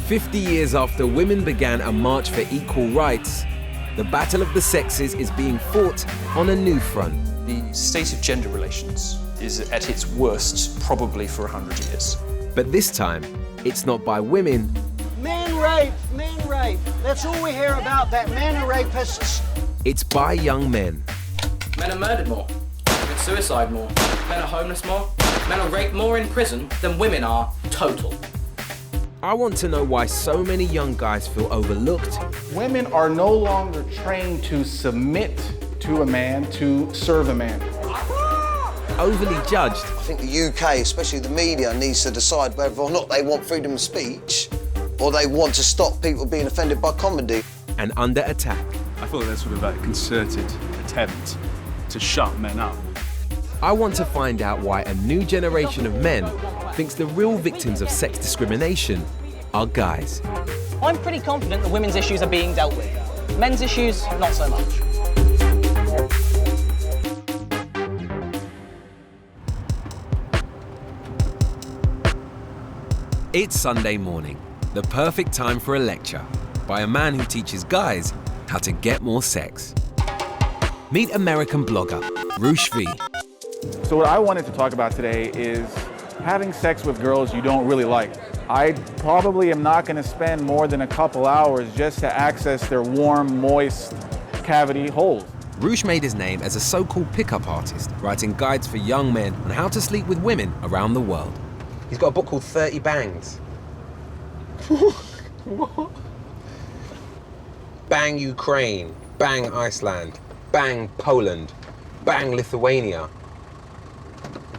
50 years after women began a march for equal rights, the battle of the sexes is being fought on a new front. The state of gender relations is at its worst probably for 100 years. But this time, it's not by women. Men rape. That's all we hear about, that men are rapists. It's by young men. Men are murdered more, commit suicide more, men are homeless more, men are raped more in prison than women are total. I want to know why so many young guys feel overlooked. Women are no longer trained to submit to a man, to serve a man. Overly judged. I think the UK, especially the media, needs to decide whether or not they want freedom of speech or they want to stop people being offended by comedy. And under attack. I thought there's sort of a concerted attempt to shut men up. I want to find out why a new generation of men thinks the real victims of sex discrimination are guys. I'm pretty confident that women's issues are being dealt with. Men's issues, not so much. It's Sunday morning, the perfect time for a lecture by a man who teaches guys how to get more sex. Meet American blogger, Roosh V. So what I wanted to talk about today is having sex with girls you don't really like. I probably am not going to spend more than a couple hours just to access their warm, moist cavity holes. Roosh made his name as a so-called pickup artist, writing guides for young men on how to sleep with women around the world. He's got a book called 30 Bangs. What? Bang Ukraine, bang Iceland, bang Poland, bang Lithuania.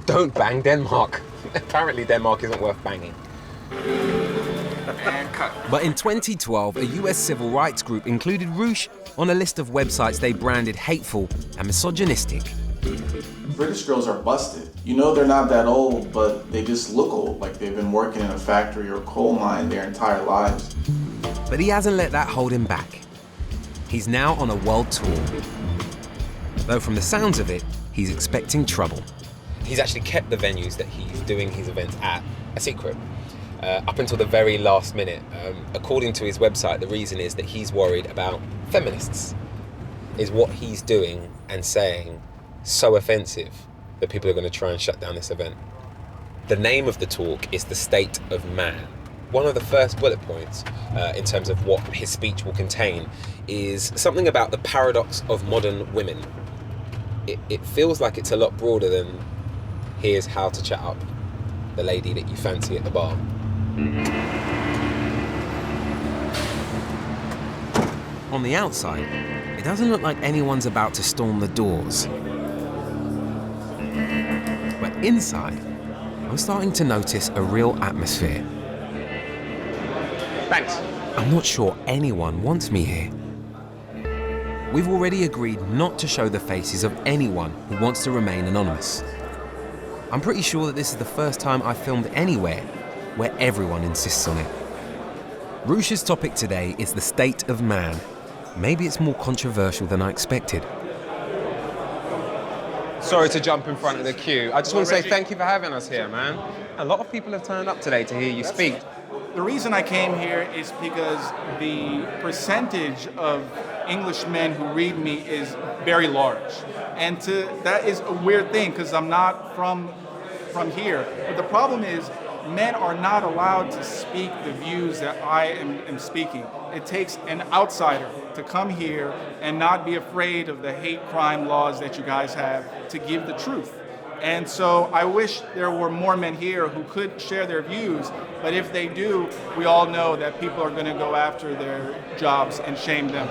Don't bang Denmark. Apparently Denmark isn't worth banging. But in 2012, a US civil rights group included Roosh on a list of websites they branded hateful and misogynistic. British girls are busted. You know they're not that old, but they just look old, like they've been working in a factory or coal mine their entire lives. But he hasn't let that hold him back. He's now on a world tour. Though from the sounds of it, he's expecting trouble. He's actually kept the venues that he's doing his events at a secret up until the very last minute. According to his website, the reason is that he's worried about feminists. Is what he's doing and saying so offensive that people are going to try and shut down this event? The name of the talk is The State of Man. One of the first bullet points in terms of what his speech will contain is something about the paradox of modern women. It feels like it's a lot broader than here's how to chat up the lady that you fancy at the bar. On the outside, it doesn't look like anyone's about to storm the doors. But inside, I'm starting to notice a real atmosphere. Thanks. I'm not sure anyone wants me here. We've already agreed not to show the faces of anyone who wants to remain anonymous. I'm pretty sure that this is the first time I've filmed anywhere where everyone insists on it. Roosh's topic today is the state of man. Maybe it's more controversial than I expected. Sorry to jump in front of the queue. I just want to say thank you for having us here, man. A lot of people have turned up today to hear you speak. The reason I came here is because the percentage of English men who read me is very large. And that is a weird thing because I'm not from here. But the problem is men are not allowed to speak the views that I am speaking. It takes an outsider to come here and not be afraid of the hate crime laws that you guys have to give the truth. And so I wish there were more men here who could share their views, but if they do, we all know that people are going to go after their jobs and shame them.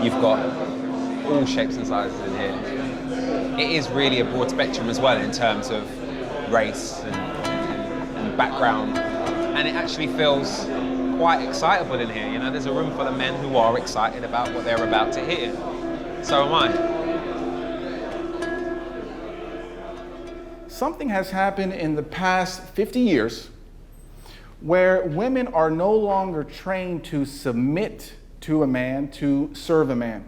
You've got all shapes and sizes in here. It is really a broad spectrum as well in terms of race and background, and it actually feels quite excitable in here. You know, there's a room full of men who are excited about what they're about to hear. So am I. Something has happened in the past 50 years where women are no longer trained to submit to a man, to serve a man.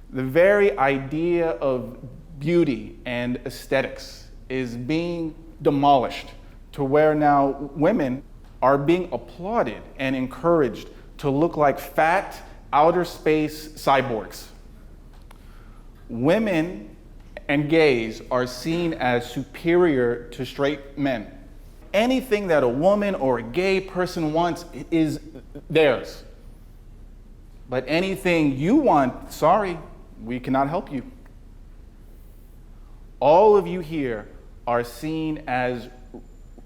The very idea of beauty and aesthetics is being demolished to where now women are being applauded and encouraged to look like fat, outer space cyborgs. Women and gays are seen as superior to straight men. Anything that a woman or a gay person wants is theirs. But anything you want, sorry, we cannot help you. All of you here are seen as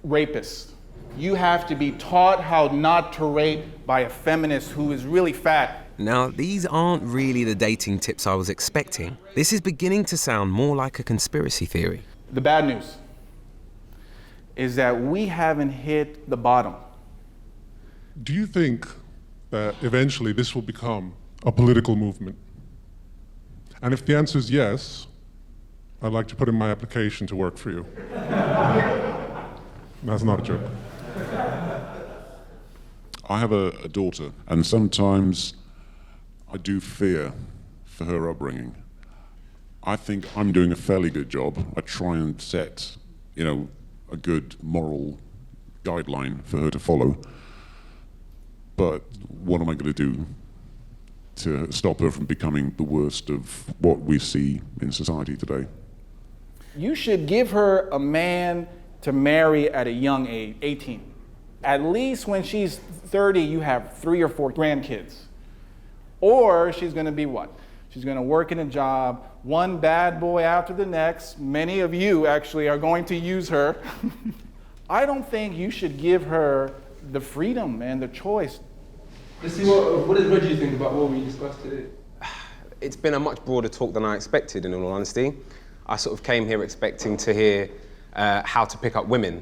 rapists. You have to be taught how not to rape by a feminist who is really fat. Now, these aren't really the dating tips I was expecting. This is beginning to sound more like a conspiracy theory. The bad news is that we haven't hit the bottom. Do you think that eventually this will become a political movement? And if the answer is yes, I'd like to put in my application to work for you. That's not a joke. I have a daughter, and sometimes I do fear for her upbringing. I think I'm doing a fairly good job. I try and set, a good moral guideline for her to follow. But what am I going to do to stop her from becoming the worst of what we see in society today? You should give her a man to marry at a young age, 18. At least when she's 30, you have 3 or 4 grandkids. Or she's gonna be what? She's gonna work in a job, one bad boy after the next. Many of you actually are going to use her. I don't think you should give her the freedom and the choice. Let's see, what does Reggie think about what we discussed today? It's been a much broader talk than I expected, in all honesty. I sort of came here expecting to hear how to pick up women,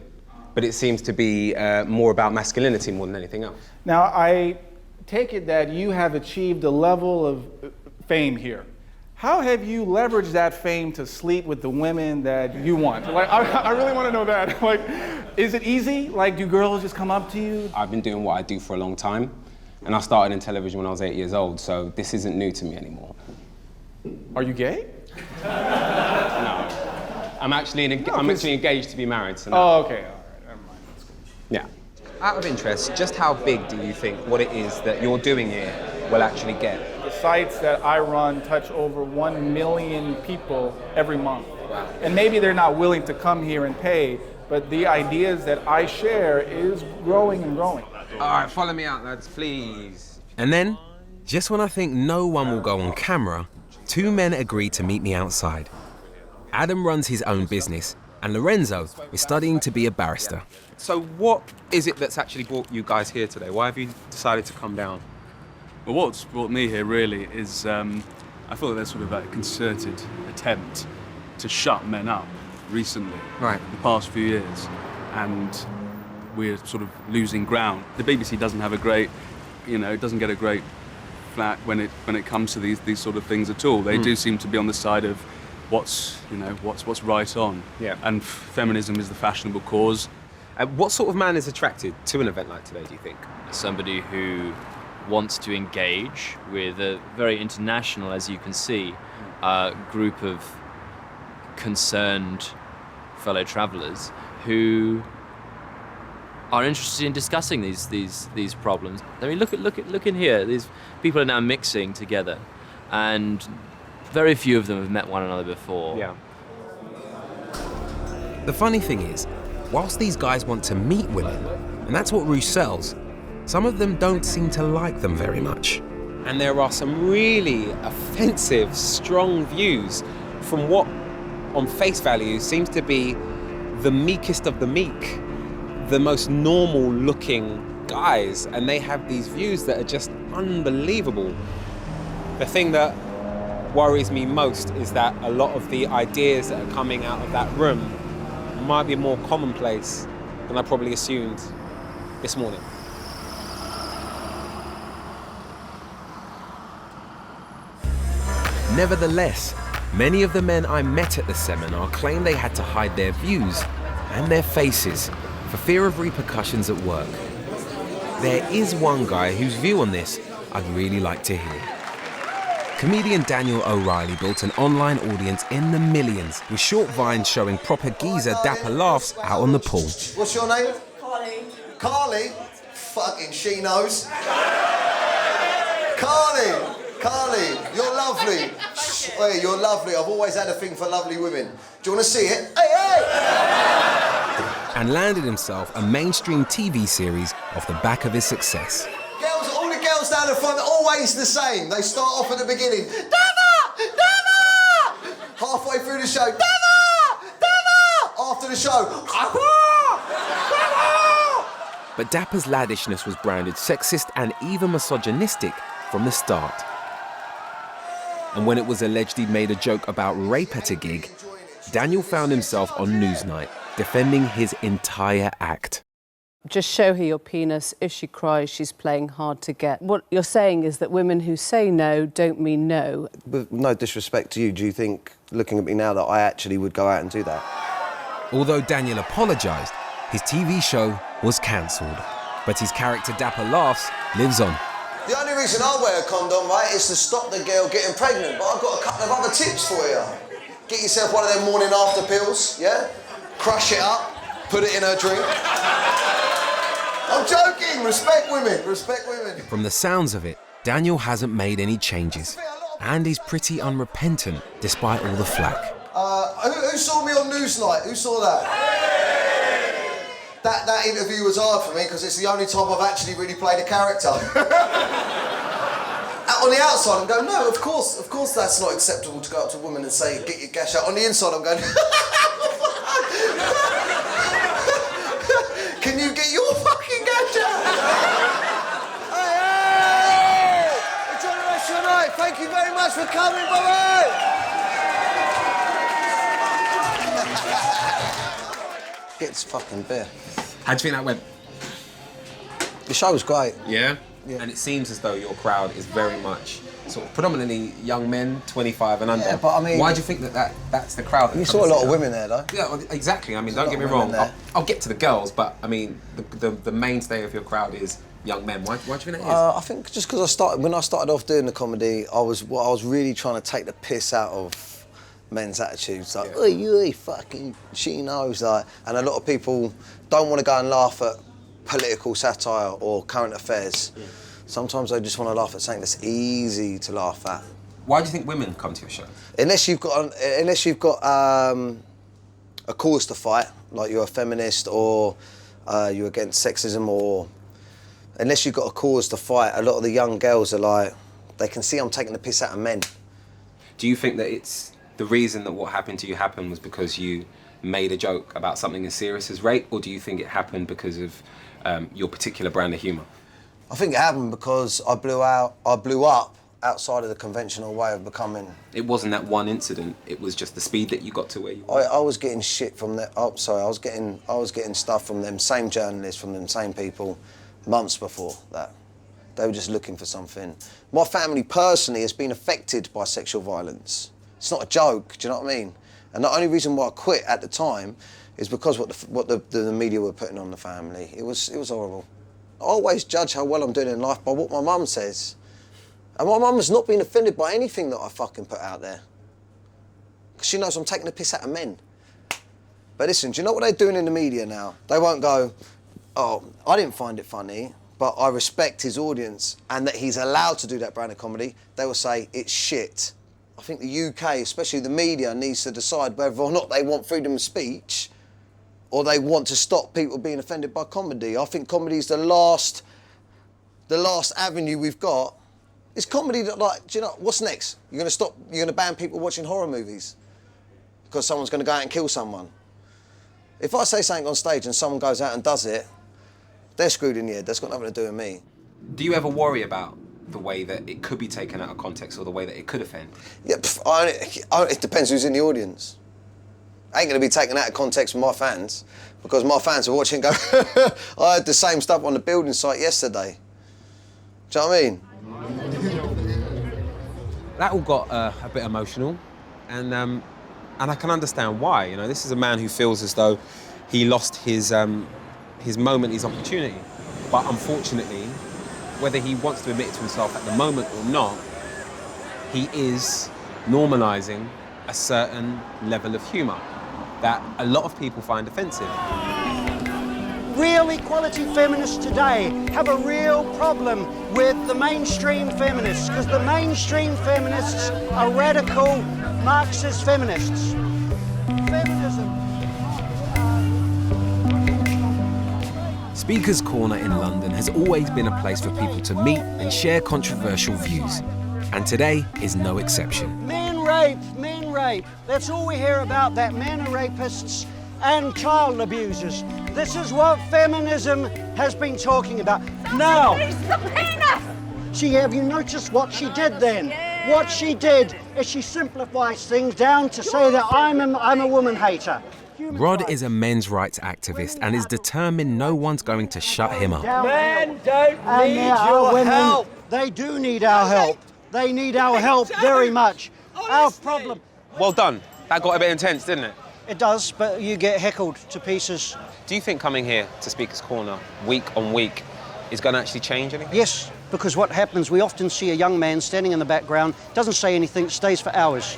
but it seems to be more about masculinity more than anything else. Now, I take it that you have achieved a level of fame here. How have you leveraged that fame to sleep with the women that you want? I really want to know that. Is it easy? Do girls just come up to you? I've been doing what I do for a long time, and I started in television when I was 8 years old, so this isn't new to me anymore. Are you gay? No. I'm actually engaged to be married. So no. Oh, okay. All right. Never mind. That's good. Yeah. Out of interest, just how big do you think what it is that you're doing here will actually get? The sites that I run touch over 1 million people every month. Wow. And maybe they're not willing to come here and pay, but the ideas that I share is growing and growing. All right, follow me out, lads, please. And then, just when I think no one will go on camera, 2 men agree to meet me outside. Adam runs his own business, and Lorenzo is studying to be a barrister. So what is it that's actually brought you guys here today? Why have you decided to come down? Well, what's brought me here really is I feel that there's sort of a concerted attempt to shut men up recently, right, the past few years, and we're sort of losing ground. The BBC doesn't have a great, it doesn't get a great flack when it comes to these sort of things at all. They do seem to be on the side of what's right on. Yeah. And feminism is the fashionable cause. What sort of man is attracted to an event like today, do you think? Somebody who wants to engage with a very international, as you can see, group of concerned fellow travellers who are interested in discussing these problems. I mean, look in here. These people are now mixing together, and very few of them have met one another before. Yeah. The funny thing is, whilst these guys want to meet women, and that's what Rouge sells, some of them don't seem to like them very much. And there are some really offensive, strong views from what, on face value, seems to be the meekest of the meek, the most normal looking guys, and they have these views that are just unbelievable. The thing that worries me most is that a lot of the ideas that are coming out of that room might be more commonplace than I probably assumed this morning. Nevertheless, many of the men I met at the seminar claim they had to hide their views and their faces for fear of repercussions at work. There is one guy whose view on this I'd really like to hear. Comedian Daniel O'Reilly built an online audience in the millions with short vines showing proper geezer dapper laughs out on the pool. What's your name? Carly. Carly, fucking she knows. Carly, you're lovely. Hey, you're lovely. I've always had a thing for lovely women. Do you want to see it? Hey! And landed himself a mainstream TV series off the back of his success. Girls, all the girls down the front are always the same. They start off at the beginning. Deva! Halfway through the show, Deva! After the show, But Dapper's laddishness was branded sexist and even misogynistic from the start. And when it was alleged he'd made a joke about rape at a gig, Daniel found himself on Newsnight defending his entire act. Just show her your penis. If she cries, she's playing hard to get. What you're saying is that women who say no don't mean no. With no disrespect to you, do you think, looking at me now, that I actually would go out and do that? Although Daniel apologised, his TV show was cancelled. But his character Dapper Laughs lives on. The only reason I wear a condom, right, is to stop the girl getting pregnant. But I've got a couple of other tips for you. Get yourself one of them morning after pills, yeah? Crush it up, put it in her drink. I'm joking, respect women. From the sounds of it, Daniel hasn't made any changes. And he's pretty unrepentant, despite all the flack. Who saw me on Newsnight? Who saw that? That interview was hard for me because it's the only time I've actually really played a character. On the outside, I'm going, no, of course that's not acceptable to go up to a woman and say, get your gash out. On the inside, I'm going, can you get your fucking gash out? Hey! Enjoy the rest of your night. Thank you very much for coming. Bye-bye. Get this fucking beer. How do you think that went? The show was great. Yeah? And it seems as though your crowd is very much sort of predominantly young men, 25 and under. Yeah, but I mean... Why do you think that's the crowd? You saw a lot of women there, though. Yeah, well, exactly. I mean, don't get me wrong. I'll get to the girls, but I mean, the mainstay of your crowd is young men. Why do you think that is? I think just because when I started off doing the comedy, I was really trying to take the piss out of men's attitudes, like, oi, fucking, she knows, like, and a lot of people don't want to go and laugh at political satire or current affairs. Yeah. Sometimes they just want to laugh at something that's easy to laugh at. Why do you think women come to your show? Unless you've got a cause to fight, like you're a feminist or you're against sexism, or unless you've got a cause to fight, a lot of the young girls are like, they can see I'm taking the piss out of men. Do you think that it's the reason that what happened to you happened was because you made a joke about something as serious as rape, or do you think it happened because of your particular brand of humour? I think it happened because I blew up outside of the conventional way of becoming. It wasn't that one incident, it was just the speed that you got to where you were. I was getting shit from that. I was getting stuff from them same journalists, from them same people, months before that. They were just looking for something. My family personally has been affected by sexual violence. It's not a joke, do you know what I mean? And the only reason why I quit at the time is because what the media were putting on the family. It was horrible. I always judge how well I'm doing in life by what my mum says. And my mum has not been offended by anything that I fucking put out there. Because she knows I'm taking the piss out of men. But listen, do you know what they're doing in the media now? They won't go, oh, I didn't find it funny, but I respect his audience and that he's allowed to do that brand of comedy. They will say, it's shit. I think the UK, especially the media, needs to decide whether or not they want freedom of speech or they want to stop people being offended by comedy. I think comedy is the last avenue we've got. It's comedy that, like, do you know, what's next? You're going to ban people watching horror movies because someone's going to go out and kill someone. If I say something on stage and someone goes out and does it, they're screwed in the head. That's got nothing to do with me. Do you ever worry about the way that it could be taken out of context or the way that it could offend? Yeah, it depends who's in the audience. I ain't going to be taken out of context with my fans because my fans are watching and go, I heard the same stuff on the building site yesterday. Do you know what I mean? That all got a bit emotional, and I can understand why. You know, this is a man who feels as though he lost his moment, his opportunity. But unfortunately, whether he wants to admit it to himself at the moment or not, he is normalising a certain level of humour that a lot of people find offensive. real equality feminists today have a real problem with the mainstream feminists, because the mainstream feminists are radical Marxist feminists. Feminism. Speaker's Corner in London has always been a place for people to meet and share controversial views. And today is no exception. Men rape, men rape. That's all we hear about, that men are rapists and child abusers. This is what feminism has been talking about. Now, have you noticed what she did then? What she did is she simplifies things down to say that I'm a woman hater. Rod is a men's rights activist and is determined no one's going to shut him up. Men don't need your help. They do need our help. They need our help very much. Our problem. Well done. That got a bit intense, didn't it? It does, but you get heckled to pieces. Do you think coming here to Speaker's Corner week on week is going to actually change anything? Yes, because what happens, we often see a young man standing in the background, doesn't say anything, stays for hours.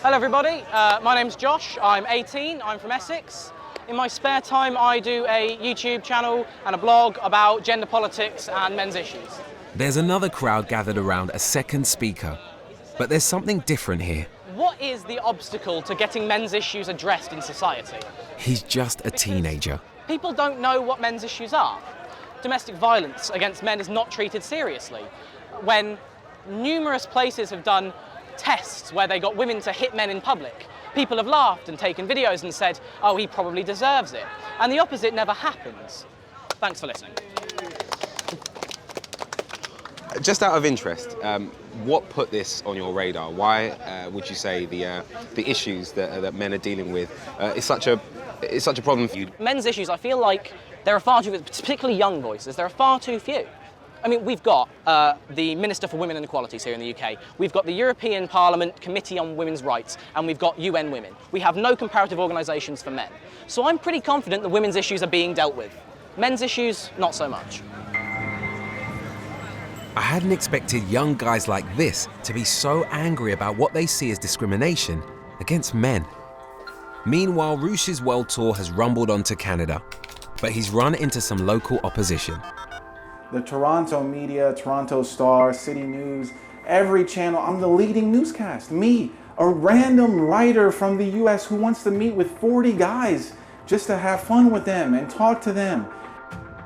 Hello everybody, my name's Josh, I'm 18, I'm from Essex. In my spare time I do a YouTube channel and a blog about gender politics and men's issues. There's another crowd gathered around a second speaker, but there's something different here. What is the obstacle to getting men's issues addressed in society? He's just a teenager. People don't know what men's issues are. Domestic violence against men is not treated seriously. When numerous places have done tests where they got women to hit men in public, people have laughed and taken videos and said, oh, he probably deserves it. And the opposite never happens. Thanks for listening. Just out of interest, what put this on your radar? Why would you say the issues that men are dealing with is such a problem for you? Men's issues, I feel like there are far too, particularly young voices, there are far too few. I mean, we've got the Minister for Women and Equalities here in the UK, we've got the European Parliament Committee on Women's Rights, and we've got UN Women. We have no comparative organisations for men. So I'm pretty confident that women's issues are being dealt with. Men's issues, not so much. I hadn't expected young guys like this to be so angry about what they see as discrimination against men. Meanwhile, Rush's world tour has rumbled onto Canada, but he's run into some local opposition. The Toronto media, Toronto Star, City News, every channel, I'm the leading newscast. Me, a random writer from the US who wants to meet with 40 guys just to have fun with them and talk to them.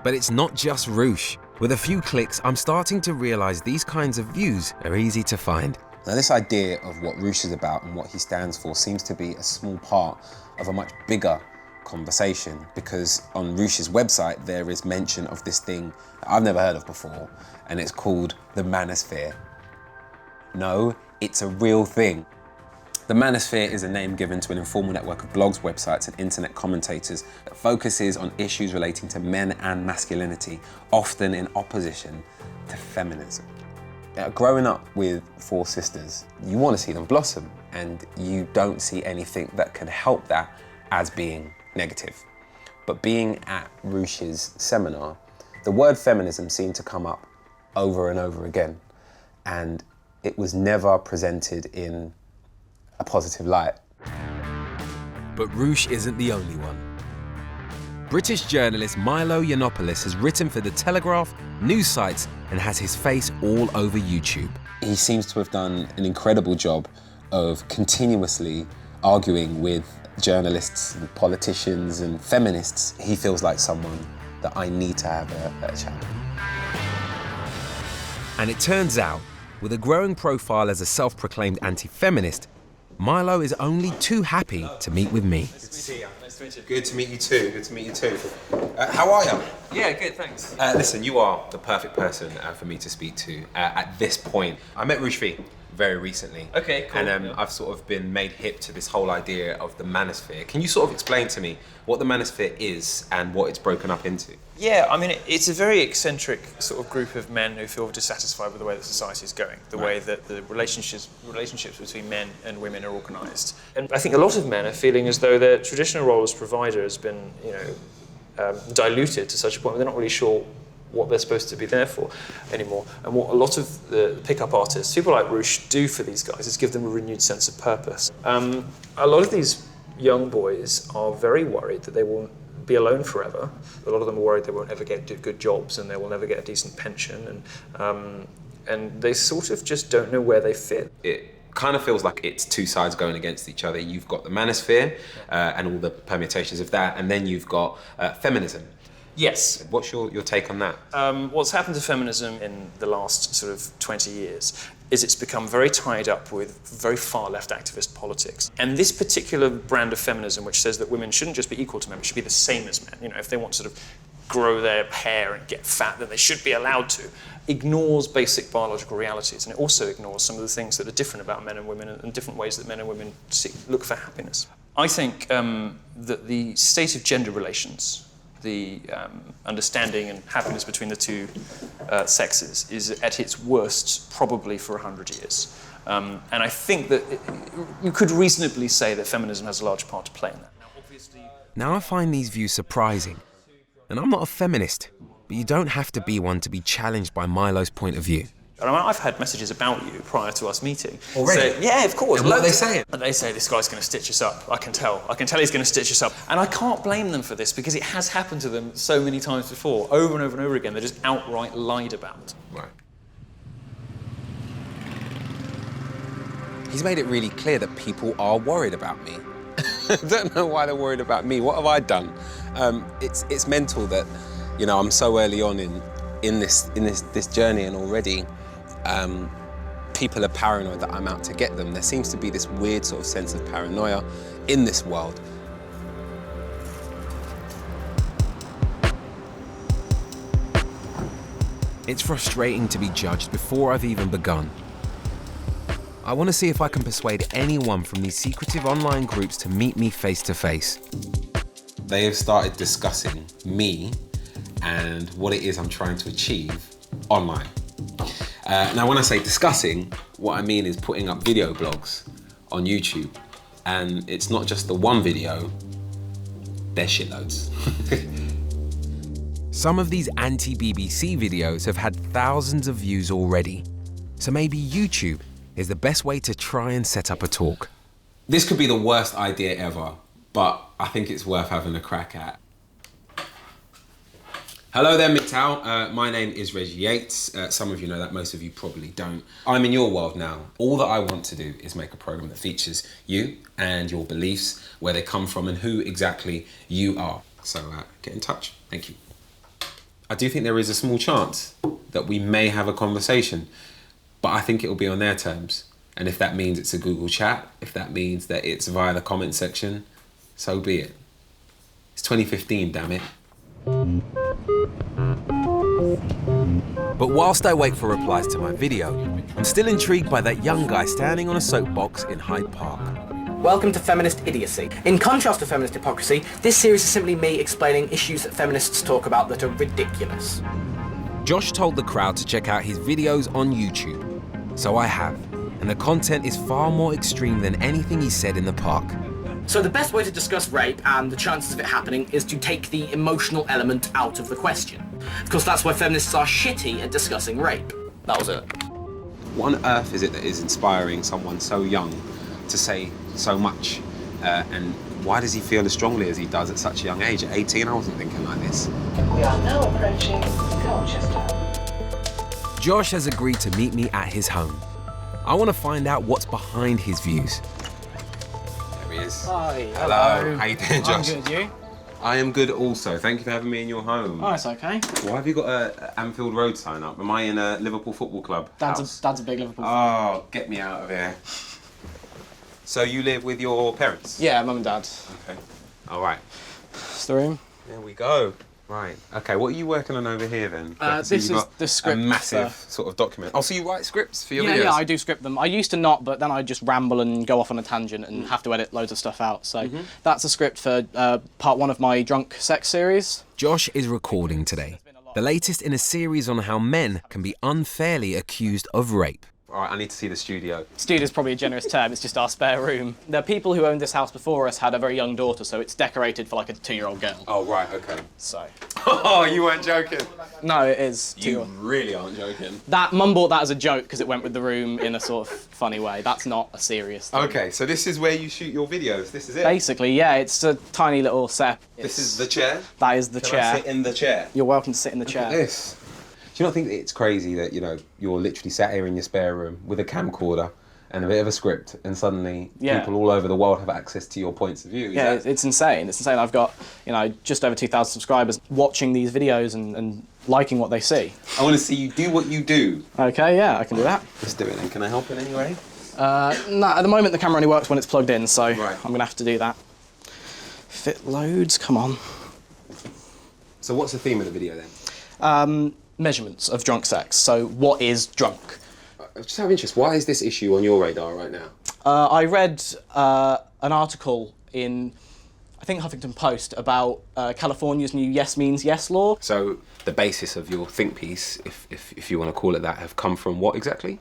But it's not just Rush. With a few clicks, I'm starting to realise these kinds of views are easy to find. Now, this idea of what Rush is about and what he stands for seems to be a small part of a much bigger conversation, because on Rush's website there is mention of this thing that I've never heard of before, and it's called the manosphere. No, it's a real thing. The manosphere is a name given to an informal network of blogs, websites and internet commentators that focuses on issues relating to men and masculinity, often in opposition to feminism. Now, growing up with 4 sisters, you want to see them blossom, and you don't see anything that can help that as being negative. But being at Rush's seminar, the word feminism seemed to come up over and over again, and it was never presented in a positive light. But Rush isn't the only one. British journalist Milo Yiannopoulos has written for The Telegraph, news sites, and has his face all over YouTube. He seems to have done an incredible job of continuously arguing with journalists and politicians and feminists. He feels like someone that I need to have a chat with. And it turns out, with a growing profile as a self-proclaimed anti-feminist, Milo is only too happy to meet with me. Good to see you. Nice to meet you. Good to meet you too. Good to meet you too. How are you? Yeah, good, thanks. Listen, you are the perfect person for me to speak to at this point. I met Rush very recently. Okay, cool. And I've sort of been made hip to this whole idea of the manosphere. Can you sort of explain to me what the manosphere is and what it's broken up into? Yeah, I mean, it's a very eccentric sort of group of men who feel dissatisfied with the way that society is going, the way that the relationships between men and women are organised. And I think a lot of men are feeling as though their traditional role as provider has been, diluted to such a point where they're not really sure what they're supposed to be there for anymore. And what a lot of the pickup artists, people like Rush, do for these guys is give them a renewed sense of purpose. A lot of these young boys are very worried that they will be alone forever. A lot of them are worried they won't ever get good jobs and they will never get a decent pension, and they sort of just don't know where they fit. It kind of feels like it's two sides going against each other. You've got the manosphere and all the permutations of that, and then you've got feminism. Yes. What's your take on that? What's happened to feminism in the last sort of 20 years is it's become very tied up with very far left activist politics. And this particular brand of feminism, which says that women shouldn't just be equal to men, but should be the same as men. You know, if they want to sort of grow their hair and get fat, then they should be allowed to, ignores basic biological realities. And it also ignores some of the things that are different about men and women and different ways that men and women look for happiness. I think that the state of gender relations, the understanding and happiness between the two sexes is at its worst probably for 100 years. And I think that you could reasonably say that feminism has a large part to play in that. Now I find these views surprising. And I'm not a feminist, but you don't have to be one to be challenged by Milo's point of view. And I've had messages about you prior to us meeting. Already? So, yeah, of course. And what are they saying? They say this guy's going to stitch us up. I can tell he's going to stitch us up. And I can't blame them for this because it has happened to them so many times before, over and over and over again. They're just outright lied about. Right. He's made it really clear that people are worried about me. I don't know why they're worried about me. What have I done? It's mental that, you know, I'm so early on in this journey, and already people are paranoid that I'm out to get them. There seems to be this weird sort of sense of paranoia in this world. It's frustrating to be judged before I've even begun. I want to see if I can persuade anyone from these secretive online groups to meet me face to face. They have started discussing me and what it is I'm trying to achieve online. Now, when I say discussing, what I mean is putting up video blogs on YouTube. And it's not just the one video, they're shitloads. Some of these anti-BBC videos have had thousands of views already. So maybe YouTube is the best way to try and set up a talk. This could be the worst idea ever, but I think it's worth having a crack at. Hello there, MGTOW. My name is Reggie Yates. Some of you know that, most of you probably don't. I'm in your world now. All that I want to do is make a program that features you and your beliefs, where they come from and who exactly you are. So get in touch. Thank you. I do think there is a small chance that we may have a conversation, but I think it will be on their terms. And if that means it's a Google chat, if that means that it's via the comment section, so be it. It's 2015, damn it. But whilst I wait for replies to my video, I'm still intrigued by that young guy standing on a soapbox in Hyde Park. Welcome to Feminist Idiocy. In contrast to feminist hypocrisy, this series is simply me explaining issues that feminists talk about that are ridiculous. Josh told the crowd to check out his videos on YouTube. So I have, and the content is far more extreme than anything he said in the park. So the best way to discuss rape and the chances of it happening is to take the emotional element out of the question. Of course, that's why feminists are shitty at discussing rape. That was it. What on earth is it that is inspiring someone so young to say so much? And why does he feel as strongly as he does at such a young age? At 18, I wasn't thinking like this. We are now approaching Colchester. Josh has agreed to meet me at his home. I want to find out what's behind his views. There he is. Hi. Hello. How you doing, Josh? I'm good, you? I am good also. Thank you for having me in your home. Oh, it's okay. Why have you got a Anfield Road sign up? Am I in a Liverpool Football Club house? Dad's a big Liverpool fan. Oh, get me out of here. So you live with your parents? Yeah, mum and dad. Okay. All right. It's the room. There we go. Right. Okay, what are you working on over here then? This is the script. A massive sort of document. Oh, so you write scripts for your videos? Yeah, I do script them. I used to not, but then I just ramble and go off on a tangent and have to edit loads of stuff out. So that's a script for part 1 of my drunk sex series. Josh is recording today, the latest in a series on how men can be unfairly accused of rape. All right, I need to see the studio. Studio's probably a generous term, it's just our spare room. The people who owned this house before us had a very young daughter, so it's decorated for like a 2-year-old girl. Oh, right, okay. So. Oh, you weren't joking? No, it is. You really aren't joking. That Mum bought that as a joke because it went with the room in a sort of funny way. That's not a serious thing. Okay, so this is where you shoot your videos. This is it? Basically, yeah, it's a tiny little set. This is the chair? That is the Can chair. I sit in the chair? You're welcome to sit in the chair. Look at this. Do you not think it's crazy that, you know, you're literally sat here in your spare room with a camcorder and a bit of a script, and suddenly people all over the world have access to your points of view? Yeah, it's insane. It's insane. I've got, you know, just over 2,000 subscribers watching these videos and liking what they see. I want to see you do what you do. Okay, yeah, I can do that. Let's do it then. Can I help in any way? No, at the moment the camera only works when it's plugged in, so I'm going to have to do that. Fit loads, come on. So what's the theme of the video then? Measurements of drunk sex. So what is drunk? Just out of interest, why is this issue on your radar right now? I read an article in, I think, Huffington Post about California's new yes means yes law. So the basis of your think piece, if you want to call it that, have come from what exactly?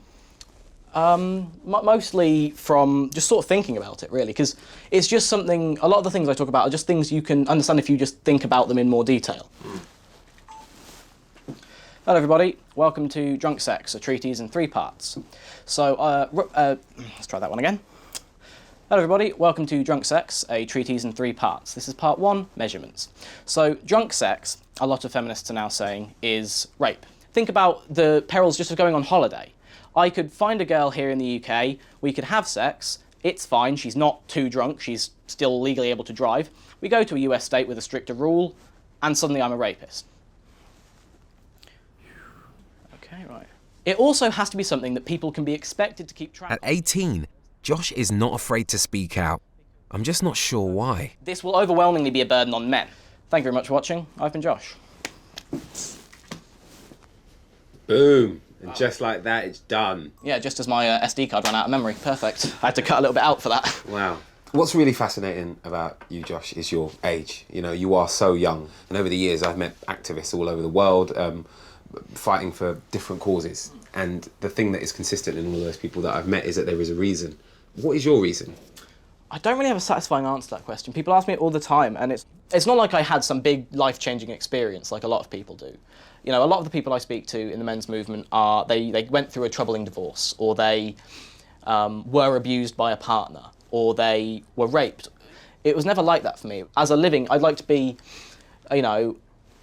Mostly from just sort of thinking about it, really, because it's just something, a lot of the things I talk about are just things you can understand if you just think about them in more detail. Hello everybody, welcome to Drunk Sex, a treatise in 3 parts. So, let's try that one again. Hello everybody, welcome to Drunk Sex, a treatise in 3 parts. This is part 1, measurements. So, drunk sex, a lot of feminists are now saying, is rape. Think about the perils just of going on holiday. I could find a girl here in the UK, we could have sex, it's fine, she's not too drunk, she's still legally able to drive. We go to a US state with a stricter rule, and suddenly I'm a rapist. Okay, right. It also has to be something that people can be expected to keep track of. At 18, Josh is not afraid to speak out. I'm just not sure why. This will overwhelmingly be a burden on men. Thank you very much for watching. I've been Josh. Boom. And just like that, it's done. Yeah, just as my SD card ran out of memory. Perfect. I had to cut a little bit out for that. Wow. What's really fascinating about you, Josh, is your age. You know, you are so young. And over the years, I've met activists all over the world fighting for different causes. And the thing that is consistent in all those people that I've met is that there is a reason. What is your reason? I don't really have a satisfying answer to that question. People ask me it all the time, and it's not like I had some big life-changing experience like a lot of people do. You know, a lot of the people I speak to in the men's movement are, they went through a troubling divorce, or they were abused by a partner, or they were raped. It was never like that for me. As a living, I'd like to be, you know,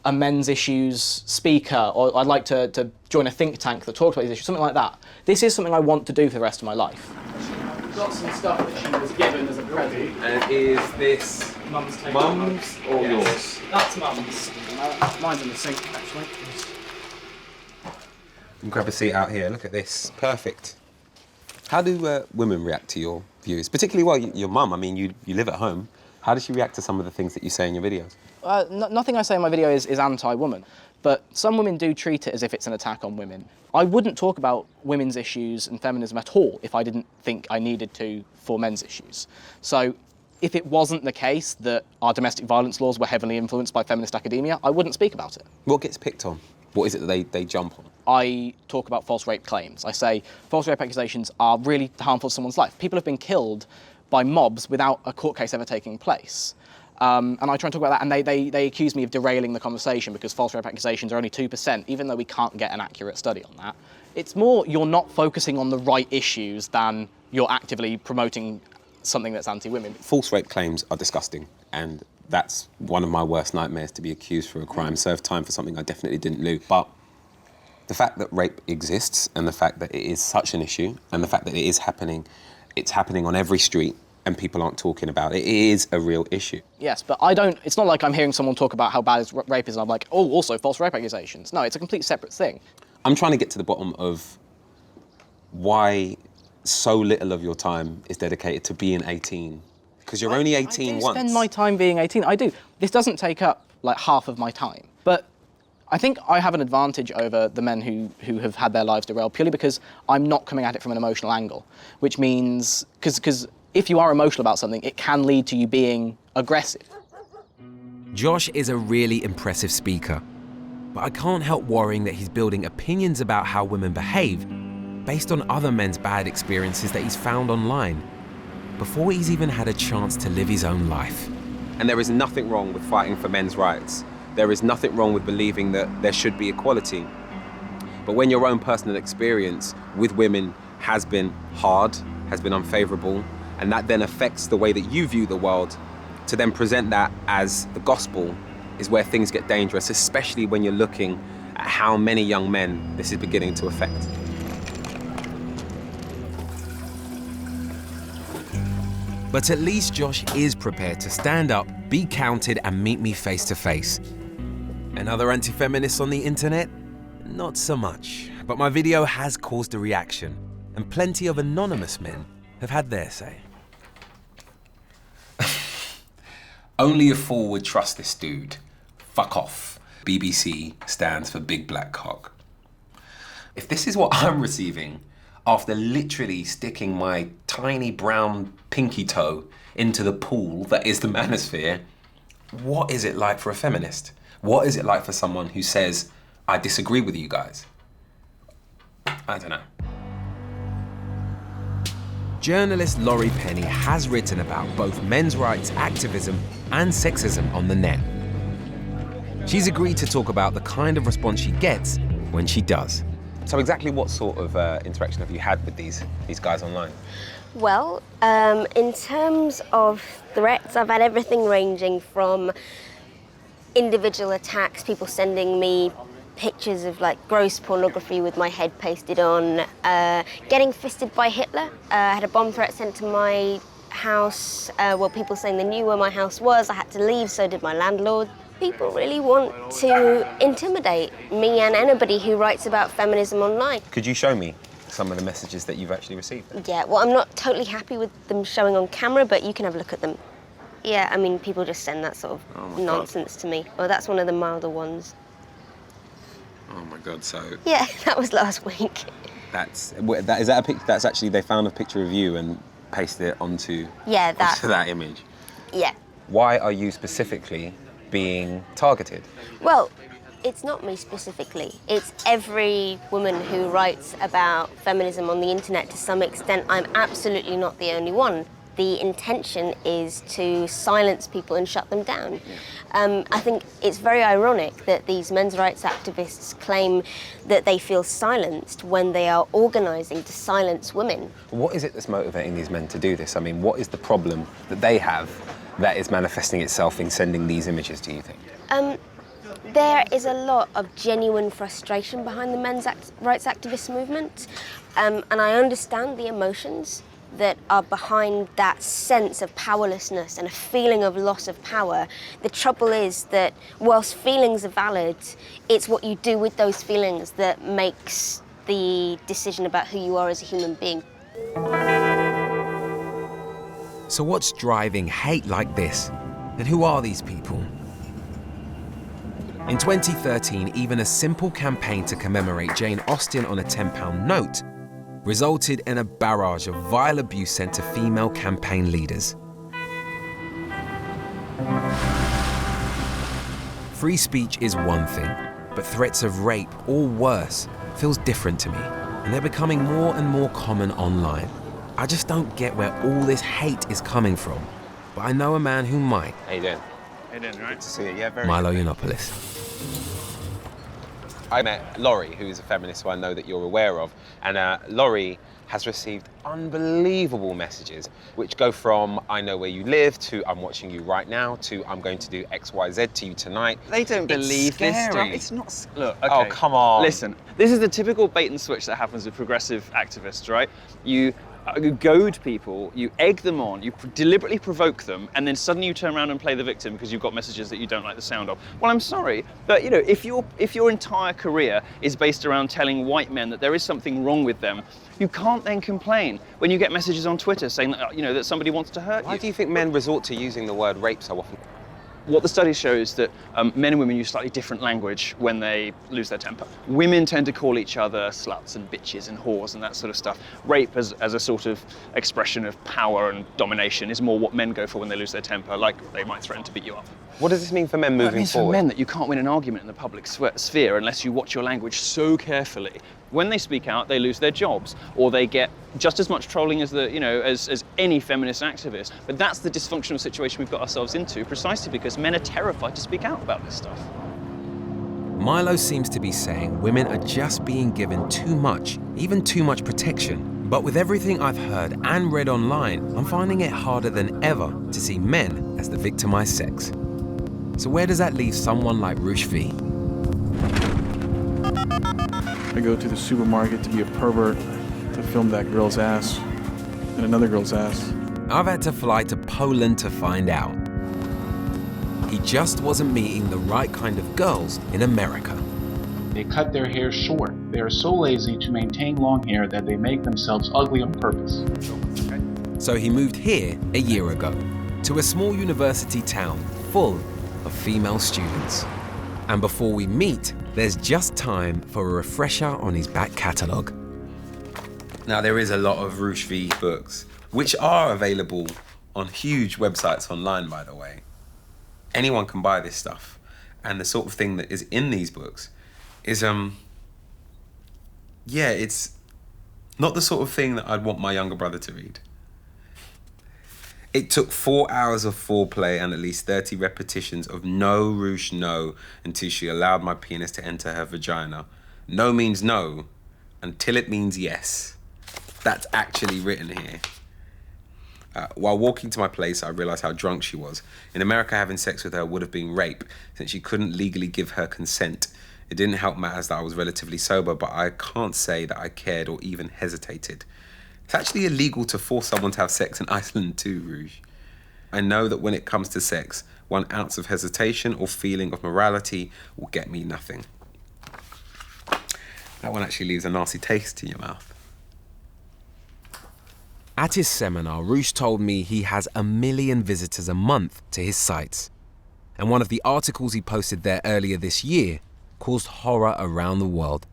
a men's issues speaker, or I'd like to join a think tank that talks about these issues, something like that. This is something I want to do for the rest of my life. I've got some stuff that she was given as a present. And is this Mum's or yours? That's Mum's. Mine's in the sink, actually. You can grab a seat out here. Look at this. Perfect. How do women react to your views? Particularly, well, your mum. I mean, you live at home. How does she react to some of the things that you say in your videos? Nothing I say in my video is anti-woman, but some women do treat it as if it's an attack on women. I wouldn't talk about women's issues and feminism at all if I didn't think I needed to for men's issues. So if it wasn't the case that our domestic violence laws were heavily influenced by feminist academia, I wouldn't speak about it. What gets picked on? What is it that they jump on? I talk about false rape claims. I say false rape accusations are really harmful to someone's life. People have been killed by mobs without a court case ever taking place. And I try and talk about that, and they accuse me of derailing the conversation because false rape accusations are only 2%, even though we can't get an accurate study on that. It's more you're not focusing on the right issues than you're actively promoting something that's anti-women. False rape claims are disgusting, and that's one of my worst nightmares, to be accused for a crime, serve time for something I definitely didn't do. But the fact that rape exists, and the fact that it is such an issue, and the fact that it is happening, it's happening on every street, and people aren't talking about it. It is a real issue. Yes, but it's not like I'm hearing someone talk about how bad rape is and I'm like, oh, also false rape accusations. No, it's a completely separate thing. I'm trying to get to the bottom of why so little of your time is dedicated to being 18. Because you're only 18 once. I spend my time being 18, I do. This doesn't take up like half of my time. But I think I have an advantage over the men who have had their lives derailed purely because I'm not coming at it from an emotional angle, which means, because if you are emotional about something, it can lead to you being aggressive. Josh is a really impressive speaker, but I can't help worrying that he's building opinions about how women behave based on other men's bad experiences that he's found online, before he's even had a chance to live his own life. And there is nothing wrong with fighting for men's rights. There is nothing wrong with believing that there should be equality. But when your own personal experience with women has been hard, has been unfavourable, and that then affects the way that you view the world, to then present that as the gospel is where things get dangerous, especially when you're looking at how many young men this is beginning to affect. But at least Josh is prepared to stand up, be counted, and meet me face to face. And other anti-feminists on the internet? Not so much. But my video has caused a reaction, and plenty of anonymous men have had their say. Only a fool would trust this dude. Fuck off. BBC stands for Big Black Cock. If this is what I'm receiving after literally sticking my tiny brown pinky toe into the pool that is the manosphere, what is it like for a feminist? What is it like for someone who says, I disagree with you guys? I don't know. Journalist Laurie Penny has written about both men's rights activism and sexism on the net. She's agreed to talk about the kind of response she gets when she does. So exactly what sort of interaction have you had with these guys online? Well, in terms of threats, I've had everything ranging from individual attacks, people sending me pictures of like gross pornography with my head pasted on, getting fisted by Hitler. I had a bomb threat sent to my house, people saying they knew where my house was, I had to leave, so did my landlord. People really want to intimidate me and anybody who writes about feminism online. Could you show me some of the messages that you've actually received? Yeah, well, I'm not totally happy with them showing on camera, but you can have a look at them. Yeah, I mean, people just send that sort of nonsense to me. Well, that's one of the milder ones. Oh my God, so... Yeah, that was last week. Is that a picture? That's actually, they found a picture of you and pasted it onto that image? Yeah. Why are you specifically being targeted? Well, it's not me specifically. It's every woman who writes about feminism on the internet to some extent. I'm absolutely not the only one. The intention is to silence people and shut them down. I think it's very ironic that these men's rights activists claim that they feel silenced when they are organising to silence women. What is it that's motivating these men to do this? I mean, what is the problem that they have that is manifesting itself in sending these images, do you think? There is a lot of genuine frustration behind the men's rights activist movement, and I understand the emotions that are behind that sense of powerlessness and a feeling of loss of power. The trouble is that whilst feelings are valid, it's what you do with those feelings that makes the decision about who you are as a human being. So what's driving hate like this? And who are these people? In 2013, even a simple campaign to commemorate Jane Austen on a £10 note resulted in a barrage of vile abuse sent to female campaign leaders. Free speech is one thing, but threats of rape or worse feels different to me, and they're becoming more and more common online. I just don't get where all this hate is coming from, but I know a man who might. How you doing? How you doing, right? Good to see you. Yeah, very Milo good. Yiannopoulos. I met Laurie, who is a feminist who I know that you're aware of, and Laurie has received unbelievable messages, which go from I know where you live to I'm watching you right now to I'm going to do XYZ to you tonight. They don't believe this stuff. Scary. It's not. Look, okay. Oh, come on. Listen, this is the typical bait and switch that happens with progressive activists, right? You goad people, you egg them on, you deliberately provoke them, and then suddenly you turn around and play the victim because you've got messages that you don't like the sound of. Well, I'm sorry, but if your entire career is based around telling white men that there is something wrong with them, you can't then complain when you get messages on Twitter saying that that somebody wants to hurt you. Why do you think men resort to using the word rape so often? What the study shows that men and women use slightly different language when they lose their temper. Women tend to call each other sluts and bitches and whores and that sort of stuff. Rape as a sort of expression of power and domination is more what men go for when they lose their temper, like they might threaten to beat you up. What does this mean for men moving forward? It means for men that you can't win an argument in the public sphere unless you watch your language so carefully. When they speak out, they lose their jobs, or they get just as much trolling as as any feminist activist. But that's the dysfunctional situation we've got ourselves into, precisely because men are terrified to speak out about this stuff. Milo seems to be saying women are just being given too much, even too much protection. But with everything I've heard and read online, I'm finding it harder than ever to see men as the victimized sex. So where does that leave someone like Rush V? I go to the supermarket to be a pervert, to film that girl's ass and another girl's ass. I've had to fly to Poland to find out. He just wasn't meeting the right kind of girls in America. They cut their hair short. They are so lazy to maintain long hair that they make themselves ugly on purpose. So he moved here a year ago, to a small university town full of female students. And before we meet, there's just time for a refresher on his back catalogue. Now, there is a lot of Rush V books, which are available on huge websites online, by the way. Anyone can buy this stuff. And the sort of thing that is in these books is, it's not the sort of thing that I'd want my younger brother to read. It took 4 hours of foreplay and at least 30 repetitions of no, Rush, no, until she allowed my penis to enter her vagina. No means no, until it means yes. That's actually written here. While walking to my place, I realized how drunk she was. In America, having sex with her would have been rape, since she couldn't legally give her consent. It didn't help matters that I was relatively sober, but I can't say that I cared or even hesitated. It's actually illegal to force someone to have sex in Iceland too, Rush. I know that when it comes to sex, 1 ounce of hesitation or feeling of morality will get me nothing. That one actually leaves a nasty taste in your mouth. At his seminar, Rush told me he has 1 million visitors a month to his sites. And one of the articles he posted there earlier this year caused horror around the world.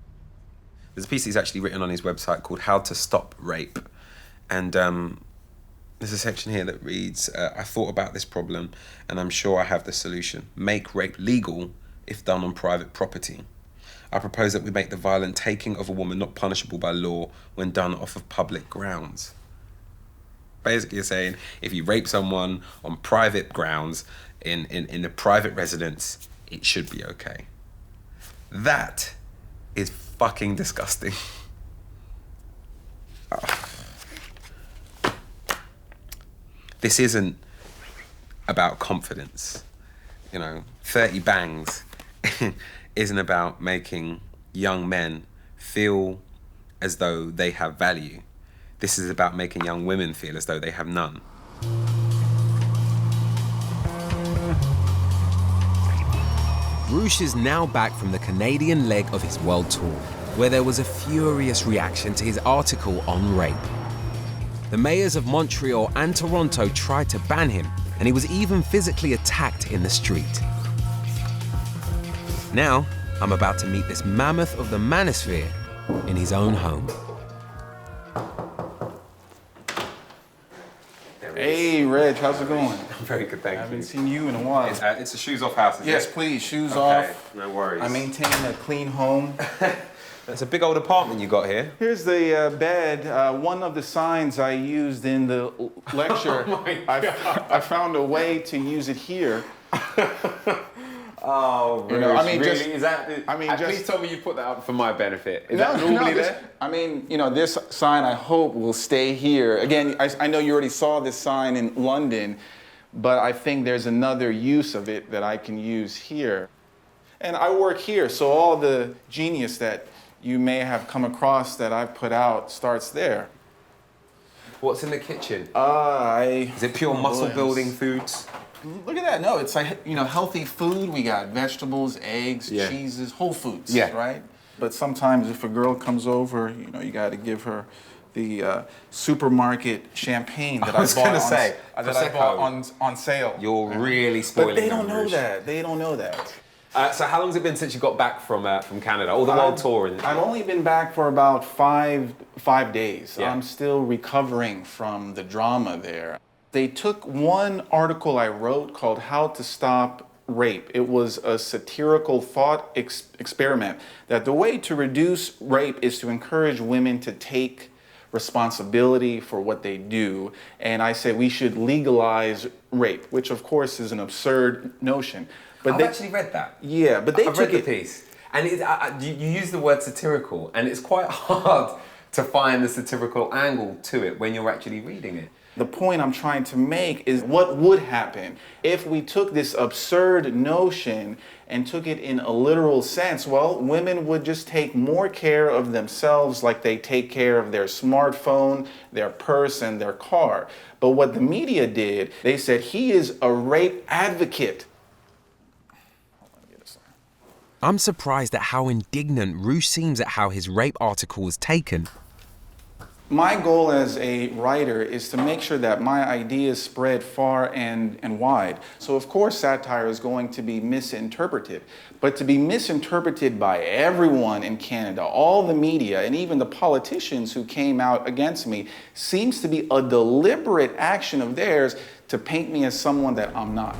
There's a piece he's actually written on his website called How to Stop Rape. And there's a section here that reads, I thought about this problem and I'm sure I have the solution. Make rape legal if done on private property. I propose that we make the violent taking of a woman not punishable by law when done off of public grounds. Basically, you're saying if you rape someone on private grounds in a private residence, it should be okay. That is fucking disgusting. This isn't about confidence. 30 bangs isn't about making young men feel as though they have value. This is about making young women feel as though they have none. Rush is now back from the Canadian leg of his world tour, where there was a furious reaction to his article on rape. The mayors of Montreal and Toronto tried to ban him, and he was even physically attacked in the street. Now, I'm about to meet this mammoth of the manosphere in his own home. Hey, Reg, how's it going? I'm very good, thank you. I haven't seen you in a while. It's a shoes off house, Yes, it? please, shoes Okay, off. no worries. I maintain a clean home. It's a big old apartment you got here. Here's the bed. One of the signs I used in the lecture, Oh my God. I found a way to use it here. Oh, You know, I mean, really? just- Is that? I mean, please just- tell me you put that up for my benefit. Is that normally there? I mean, this sign I hope will stay here. Again, I know you already saw this sign in London, but I think there's another use of it that I can use here. And I work here, so all the genius that you may have come across that I've put out starts there. What's in the kitchen? Is it pure muscle building foods? Look at that. No, it's like, healthy food. We got vegetables, eggs, cheeses, whole foods, right? But sometimes if a girl comes over, you got to give her the supermarket champagne that I was gonna say, that I bought on sale. You're really spoiling But they don't them, know Rouge. that. They don't know that. So how long has it been since you got back from Canada, or the world tour? I've only been back for about five days. Yeah. I'm still recovering from the drama there. They took one article I wrote called How to Stop Rape. It was a satirical thought experiment that the way to reduce rape is to encourage women to take responsibility for what they do. And I said we should legalize rape, which of course is an absurd notion. But I've actually read that. Yeah, but they I've took read the piece. And you use the word satirical, and it's quite hard to find the satirical angle to it when you're actually reading it. The point I'm trying to make is what would happen if we took this absurd notion and took it in a literal sense. Well, women would just take more care of themselves like they take care of their smartphone, their purse, and their car. But what the media did, they said he is a rape advocate. I'm surprised at how indignant Rouge seems at how his rape article was taken. My goal as a writer is to make sure that my ideas spread far and wide. So of course satire is going to be misinterpreted, but to be misinterpreted by everyone in Canada, all the media, and even the politicians who came out against me, seems to be a deliberate action of theirs to paint me as someone that I'm not.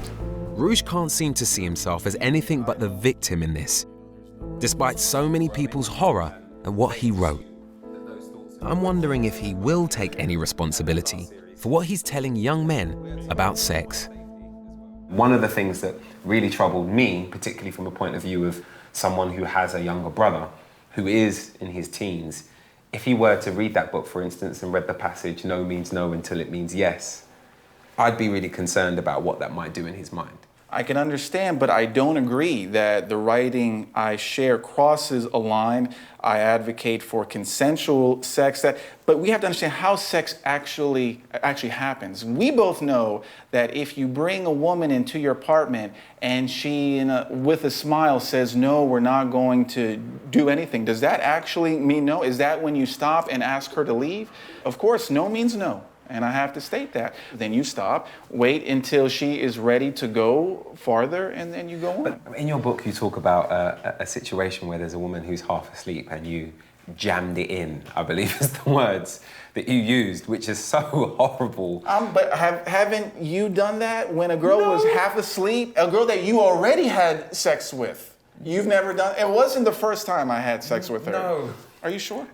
Rouge can't seem to see himself as anything but the victim in this, despite so many people's horror at what he wrote. I'm wondering if he will take any responsibility for what he's telling young men about sex. One of the things that really troubled me, particularly from a point of view of someone who has a younger brother who is in his teens, if he were to read that book, for instance, and read the passage, no means no until it means yes, I'd be really concerned about what that might do in his mind. I can understand, but I don't agree that the writing I share crosses a line. I advocate for consensual sex, but we have to understand how sex actually happens. We both know that if you bring a woman into your apartment and she, with a smile, says, no, we're not going to do anything, does that actually mean no? Is that when you stop and ask her to leave? Of course, no means no. And I have to state that. Then you stop, wait until she is ready to go farther, and then you go on. But in your book, you talk about a situation where there's a woman who's half asleep and you jammed it in, I believe is the words that you used, which is so horrible. But haven't you done that when a girl was half asleep? A girl that you already had sex with. You've never done it? It wasn't the first time I had sex with her. No. Are you sure?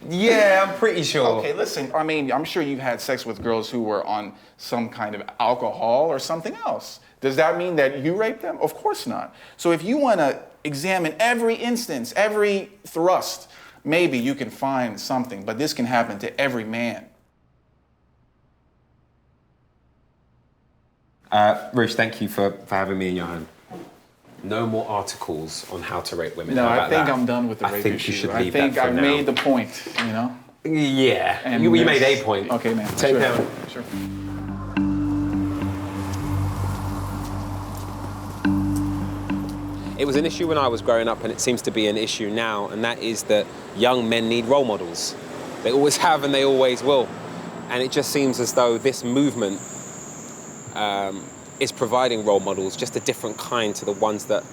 Yeah, I'm pretty sure. Okay, listen, I mean, I'm sure you've had sex with girls who were on some kind of alcohol or something else. Does that mean that you raped them? Of course not. So if you want to examine every instance, every thrust, maybe you can find something, but this can happen to every man. Rouge, thank you for having me in your home. No more articles on how to rape women. No, How I about think that? I'm done with the rape I think issue. you should I leave think that for I've now. made the point, you know? Yeah, And you made a point. Okay, man. Take sure. down. Sure. It was an issue when I was growing up, and it seems to be an issue now, and that is that young men need role models. They always have and they always will. And it just seems as though this movement is providing role models, just a different kind to the ones that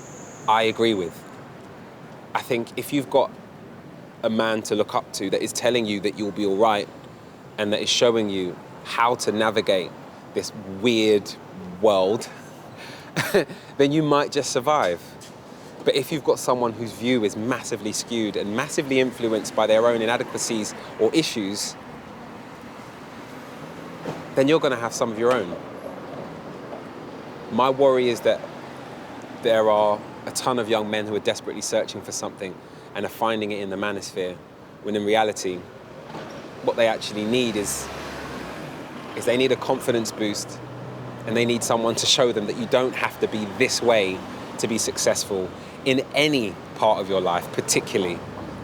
I agree with. I think if you've got a man to look up to that is telling you that you'll be all right and that is showing you how to navigate this weird world, then you might just survive. But if you've got someone whose view is massively skewed and massively influenced by their own inadequacies or issues, then you're going to have some of your own. My worry is that there are a ton of young men who are desperately searching for something and are finding it in the manosphere, when in reality, what they actually need is they need a confidence boost, and they need someone to show them that you don't have to be this way to be successful in any part of your life, particularly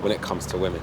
when it comes to women.